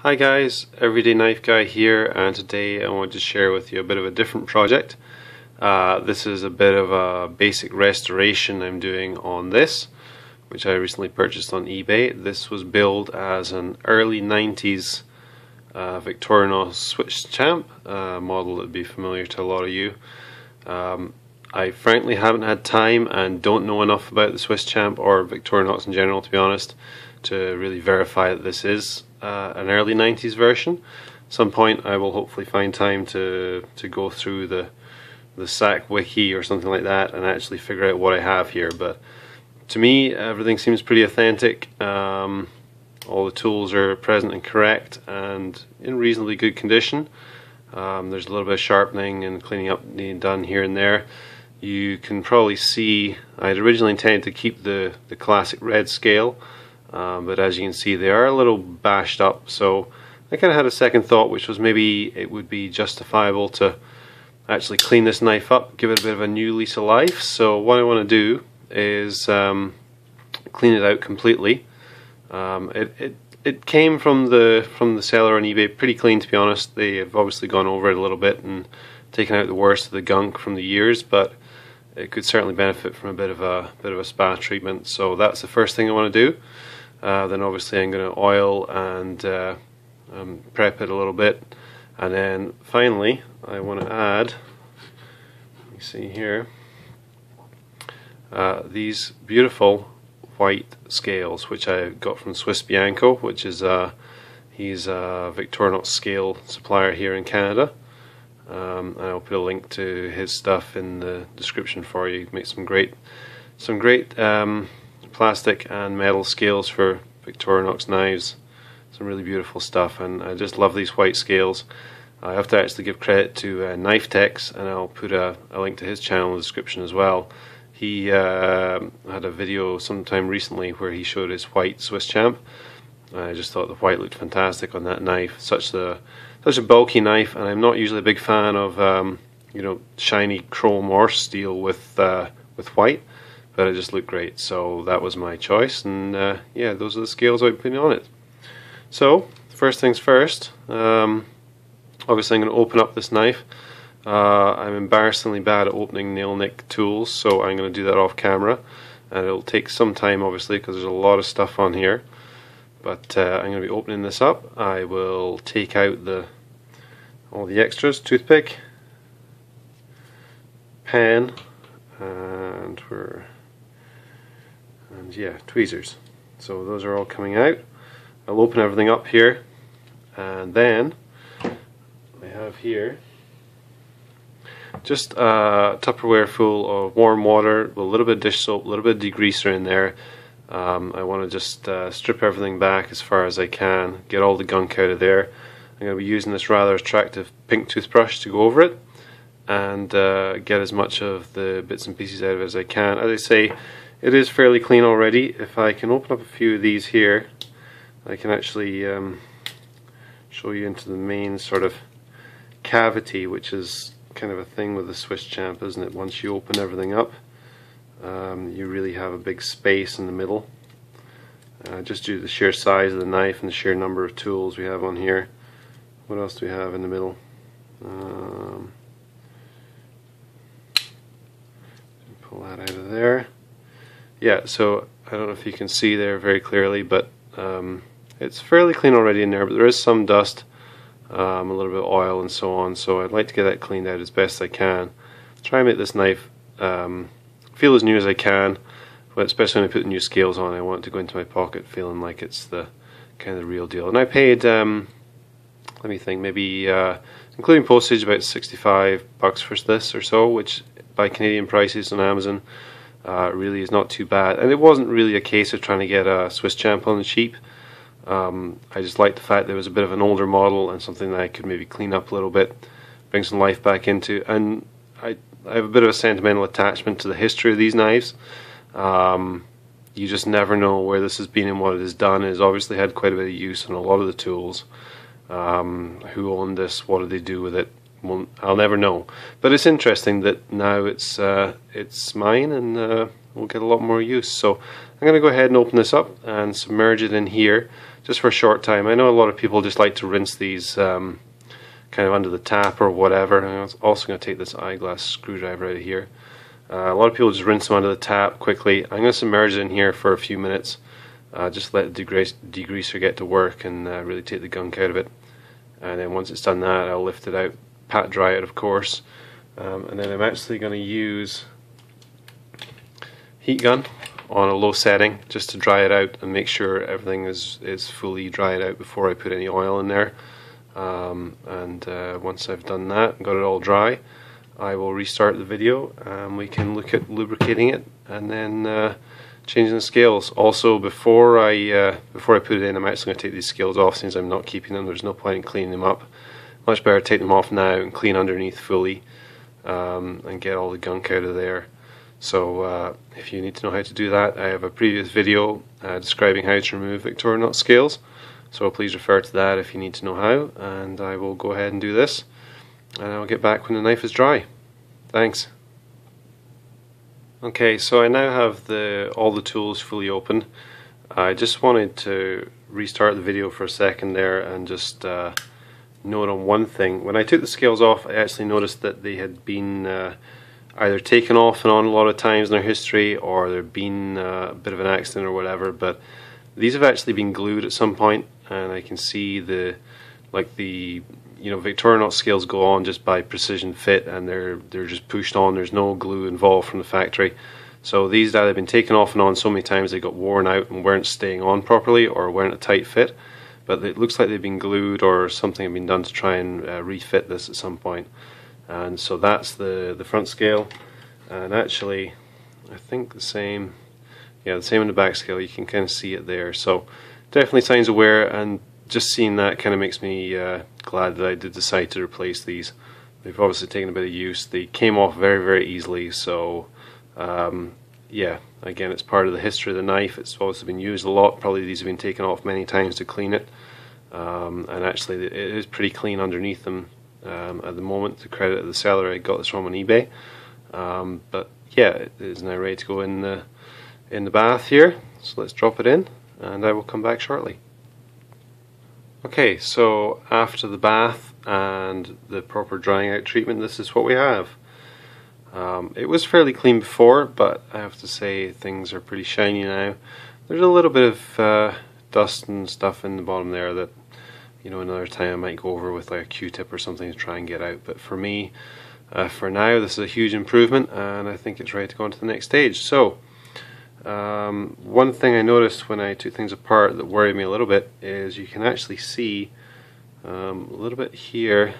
Hi guys, Everyday Knife Guy here, and today I want to share with you a bit of a different project. This is a bit of a basic restoration I'm doing on this, which I recently purchased on eBay. This was billed as an early 90s Victorinox SwissChamp model that would be familiar to a lot of you. I frankly haven't had time and don't know enough about the SwissChamp or Victorinox in general, to be honest, to really verify that this is an early 90s version. At some point I will hopefully find time to go through the SAC wiki or something like that and actually figure out what I have here, but to me everything seems pretty authentic. All the tools are present and correct and in reasonably good condition. There's a little bit of sharpening and cleaning up needing done here and there. You can probably see I'd originally intended to keep the classic red scale, but as you can see they are a little bashed up, so I kind of had a second thought, which was maybe it would be justifiable to actually clean this knife up, give it a bit of a new lease of life. So what I want to do is clean it out completely. It came from the seller on eBay pretty clean, to be honest. They have obviously gone over it a little bit and taken out the worst of the gunk from the years, but it could certainly benefit from a bit of a spa treatment. So that's the first thing I want to do. Then obviously I'm going to oil and prep it a little bit, and then finally I want to add, you see here, these beautiful white scales which I got from Swiss Bianco, which is he's a Victorinox scale supplier here in Canada. And I'll put a link to his stuff in the description for you. He makes some great plastic and metal scales for Victorinox knives. Some really beautiful stuff, and I just love these white scales. I have to actually give credit to Knife Techs, and I'll put a link to his channel in the description as well. He had a video sometime recently where he showed his white SwissChamp. I just thought the white looked fantastic on that knife. Such a bulky knife, and I'm not usually a big fan of shiny chrome or steel with white, but it just looked great, so that was my choice. And yeah, those are the scales I've put on it. So first things first, obviously I'm going to open up this knife. I'm embarrassingly bad at opening nail nick tools, so I'm going to do that off camera, and it'll take some time obviously because there's a lot of stuff on here. But I'm going to be opening this up. I will take out all the extras: toothpick, pen, and yeah, tweezers. So those are all coming out. I'll open everything up here, and then I have here just a Tupperware full of warm water with a little bit of dish soap, a little bit of degreaser in there. I want to just strip everything back as far as I can, get all the gunk out of there. I'm going to be using this rather attractive pink toothbrush to go over it and get as much of the bits and pieces out of it as I can. As I say, it is fairly clean already. If I can open up a few of these here, I can actually show you into the main sort of cavity, which is kind of a thing with the SwissChamp, isn't it? Once you open everything up, you really have a big space in the middle, just due to the sheer size of the knife and the sheer number of tools we have on here. What else do we have in the middle? Pull that out of there. Yeah, so I don't know if you can see there very clearly, but it's fairly clean already in there, but there is some dust, a little bit of oil and so on, so I'd like to get that cleaned out as best I can. Try and make this knife feel as new as I can, but especially when I put the new scales on, I want it to go into my pocket feeling like it's the kind of the real deal. And I paid, let me think, maybe including postage, about $65 for this or so, which by Canadian prices on Amazon really is not too bad. And it wasn't really a case of trying to get a SwissChamp on the cheap. I just liked the fact there was a bit of an older model and something that I could maybe clean up a little bit, bring some life back into. And I have a bit of a sentimental attachment to the history of these knives. You just never know where this has been and what it has done. It has obviously had quite a bit of use on a lot of the tools. Who owned this, what did they do with it, I'll never know. But it's interesting that now it's mine, and we'll get a lot more use. So I'm going to go ahead and open this up and submerge it in here just for a short time. I know a lot of people just like to rinse these kind of under the tap or whatever. And I'm also going to take this eyeglass screwdriver out of here. A lot of people just rinse them under the tap quickly. I'm going to submerge it in here for a few minutes. Just let the degreaser get to work and really take the gunk out of it. And then once it's done that, I'll lift it out, pat dry it of course, and then I'm actually going to use heat gun on a low setting just to dry it out and make sure everything is fully dried out before I put any oil in there. Once I've done that and got it all dry, I will restart the video and we can look at lubricating it and then changing the scales. Also, before I put it in, I'm actually going to take these scales off since I'm not keeping them. There's no point in cleaning them up. Much better to take them off now and clean underneath fully and get all the gunk out of there. So if you need to know how to do that, I have a previous video describing how to remove Victorinox scales. So please refer to that if you need to know how, and I will go ahead and do this, and I'll get back when the knife is dry. Thanks. Okay, so I now have all the tools fully open. I just wanted to restart the video for a second there and just note on one thing. When I took the scales off, I actually noticed that they had been either taken off and on a lot of times in their history, or there'd been a bit of an accident or whatever, but these have actually been glued at some point, and I can see the Victorinox scales go on just by precision fit, and they're just pushed on. There's no glue involved from the factory. So these had either been taken off and on so many times they got worn out and weren't staying on properly or weren't a tight fit. But it looks like they've been glued or something had been done to try and refit this at some point. And so that's the front scale. And actually, I think the same in the back scale. You can kind of see it there. So definitely signs of wear, and just seeing that kind of makes me glad that I did decide to replace these. They've obviously taken a bit of use. They came off very, very easily, so yeah, again, it's part of the history of the knife. It's obviously been used a lot. Probably these have been taken off many times to clean it, and actually it is pretty clean underneath them at the moment, to credit of the seller. I got this from on eBay, but yeah, it is now ready to go in the bath here. So let's drop it in and I will come back shortly. Okay, so after the bath and the proper drying out treatment, this is what we have. It was fairly clean before, but I have to say things are pretty shiny now. There's a little bit of dust and stuff in the bottom there that, another time I might go over with like a Q-tip or something to try and get out. But for me, for now, this is a huge improvement, and I think it's ready to go on to the next stage. So, one thing I noticed when I took things apart that worried me a little bit is you can actually see a little bit here,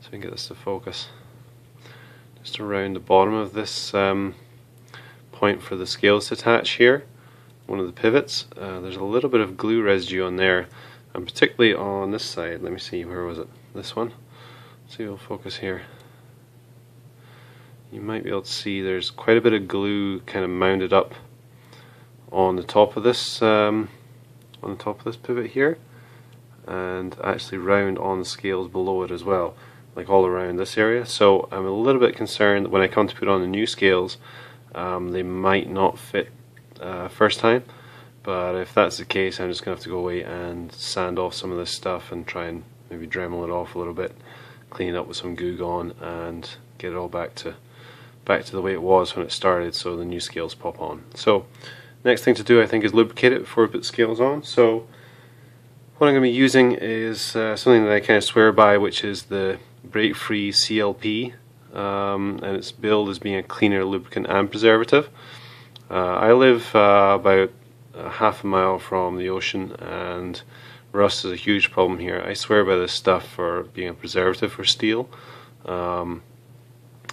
so we can get this to focus, just around the bottom of this point for the scales to attach here, one of the pivots. There's a little bit of glue residue on there, and particularly on this side. Let me see, where was it? This one? Let's see, we'll focus here. You might be able to see there's quite a bit of glue kind of mounted up on the top of this pivot here, and actually round on the scales below it as well, like all around this area. So I'm a little bit concerned that when I come to put on the new scales, they might not fit first time. But if that's the case, I'm just going to have to go away and sand off some of this stuff and try and maybe Dremel it off a little bit, clean it up with some Goo Gone, and get it all back to the way it was when it started, so the new scales pop on. So next thing to do, I think, is lubricate it before we put the scales on. So what I'm going to be using is something that I kind of swear by, which is the break-free CLP, and its billed as being a cleaner lubricant and preservative. I live about half a mile from the ocean, and rust is a huge problem here. I swear by this stuff for being a preservative for steel.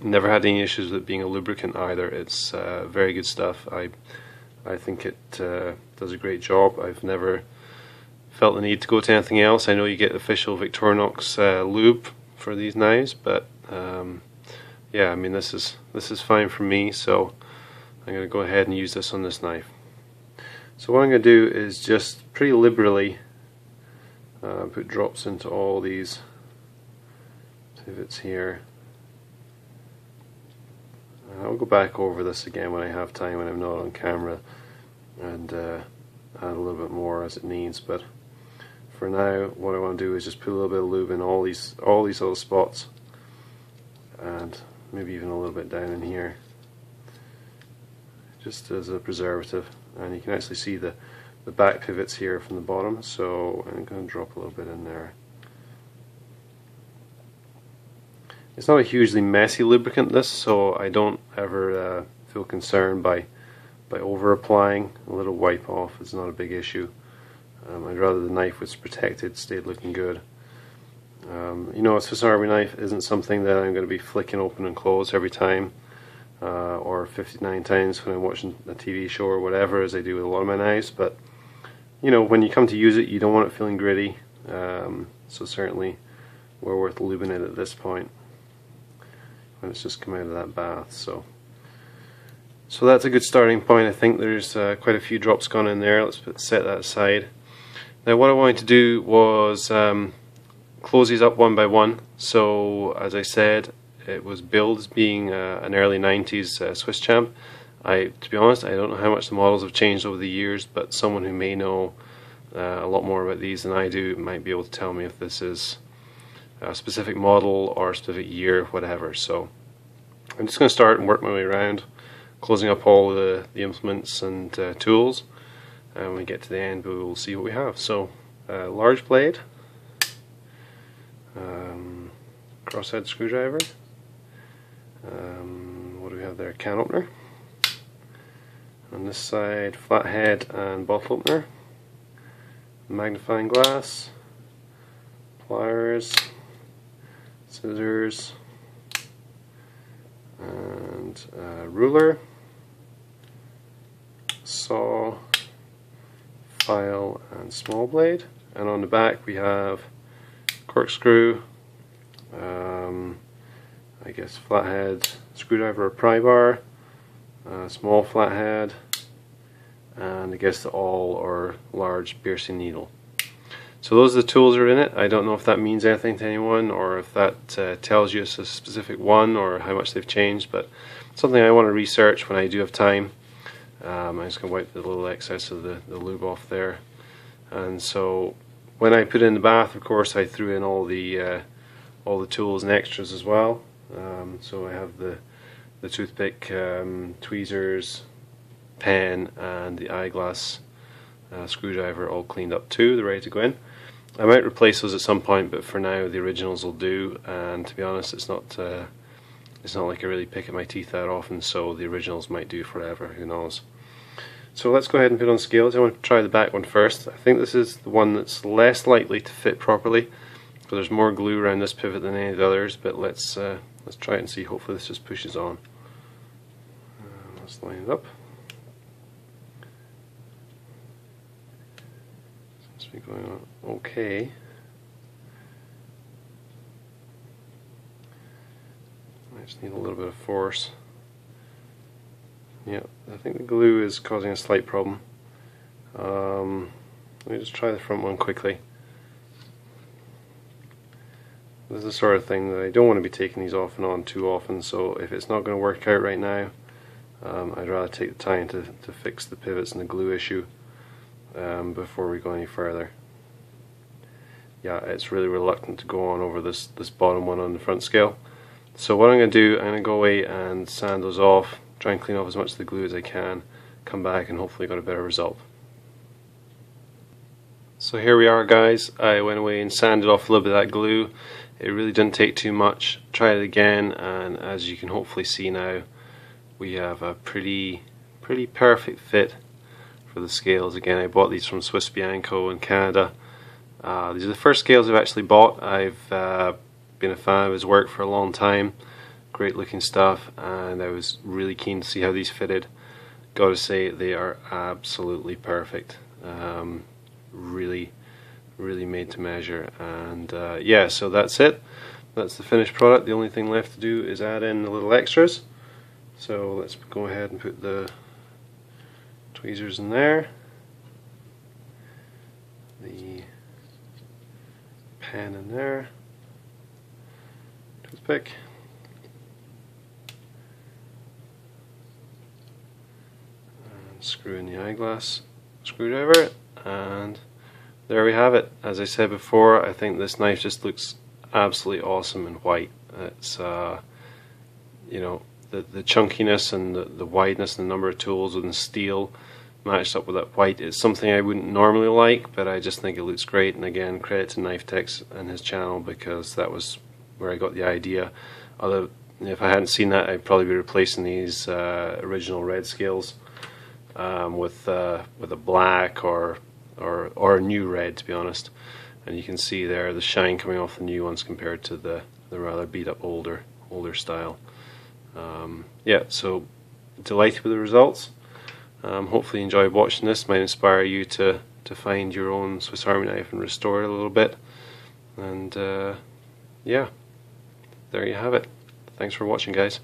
Never had any issues with it being a lubricant either. It's very good stuff. I think it does a great job. I've never felt the need to go to anything else. I know you get official Victorinox lube for these knives, but yeah, I mean, this is fine for me, so I'm going to go ahead and use this on this knife. So what I'm going to do is just pretty liberally put drops into all these pivots here. I'll go back over this again when I have time, when I'm not on camera, and add a little bit more as it needs. But for now, what I want to do is just put a little bit of lube in all these little spots, and maybe even a little bit down in here, just as a preservative. And you can actually see the back pivots here from the bottom, so I'm going to drop a little bit in there. It's not a hugely messy lubricant, this, so I don't ever feel concerned by over applying. A little wipe off is not a big issue. I'd rather the knife was protected, stayed looking good. You know, a Swiss Army knife isn't something that I'm going to be flicking open and close every time, or 59 times when I'm watching a TV show or whatever, as I do with a lot of my knives. But you know, when you come to use it, you don't want it feeling gritty. So certainly, we're worth lubing it at this point, when it's just come out of that bath. So that's a good starting point. I think there's quite a few drops gone in there. Let's set that aside. Now what I wanted to do was close these up one by one. So as I said, it was billed as being an early 90s SwissChamp. To be honest, I don't know how much the models have changed over the years, but someone who may know a lot more about these than I do might be able to tell me if this is a specific model or a specific year, whatever. So I'm just going to start and work my way around, closing up all the implements and tools, and when we get to the end we will see what we have. So large blade, crosshead screwdriver, what do we have there, can opener, on this side flathead and bottle opener, magnifying glass, pliers, scissors, and ruler, saw, file, and small blade. And on the back we have corkscrew, I guess flathead screwdriver or pry bar, small flathead, and I guess the awl or large piercing needle. So those are the tools that are in it. I don't know if that means anything to anyone, or if that tells you it's a specific one, or how much they've changed, but something I want to research when I do have time. I'm just going to wipe the little excess of the lube off there. And so when I put it in the bath, of course, I threw in all the tools and extras as well. So I have the toothpick, tweezers, pen, and the eyeglass screwdriver all cleaned up too. They're ready to go in. I might replace those at some point, but for now the originals will do. And to be honest, it's not like I really pick at my teeth that often, so the originals might do forever. Who knows? So let's go ahead and put on scales. I want to try the back one first. I think this is the one that's less likely to fit properly, because there's more glue around this pivot than any of the others. But let's try it and see. Hopefully this just pushes on. Let's line it up. Seems to be going on okay. I just need a little bit of force. Yeah, I think the glue is causing a slight problem. Let me just try the front one quickly. This is the sort of thing that I don't want to be taking these off and on too often, so if it's not going to work out right now, I'd rather take the time to fix the pivots and the glue issue before we go any further. Yeah, it's really reluctant to go on over this bottom one on the front scale. So what I'm going to do, I'm going to go away and sand those off, try and clean off as much of the glue as I can, come back and hopefully got a better result. So here we are, guys. I went away and sanded off a little bit of that glue. It really didn't take too much. Tried it again, and as you can hopefully see now, we have a pretty perfect fit for the scales. Again, I bought these from Swiss Bianco in Canada. These are the first scales I've actually bought. I've been a fan of his work for a long time. Great looking stuff, and I was really keen to see how these fitted. Gotta say, they are absolutely perfect. Really made to measure. And yeah, so that's it. That's the finished product. The only thing left to do is add in the little extras. So let's go ahead and put the tweezers in there, the pen in there, toothpick. And screw in the eyeglass screwdriver, and there we have it. As I said before, I think this knife just looks absolutely awesome in white. It's you know, the chunkiness and the wideness and the number of tools and the steel matched up with that white is something I wouldn't normally like, but I just think it looks great. And again, credit to Knife Tex and his channel, because that was where I got the idea. Although if I hadn't seen that, I'd probably be replacing these original red scales with a black or a new red, to be honest. And you can see there the shine coming off the new ones compared to the rather beat up older style. Yeah, so delighted with the results. Hopefully you enjoyed watching this. Might inspire you to find your own Swiss Army knife and restore it a little bit. And yeah, there you have it. Thanks for watching, guys.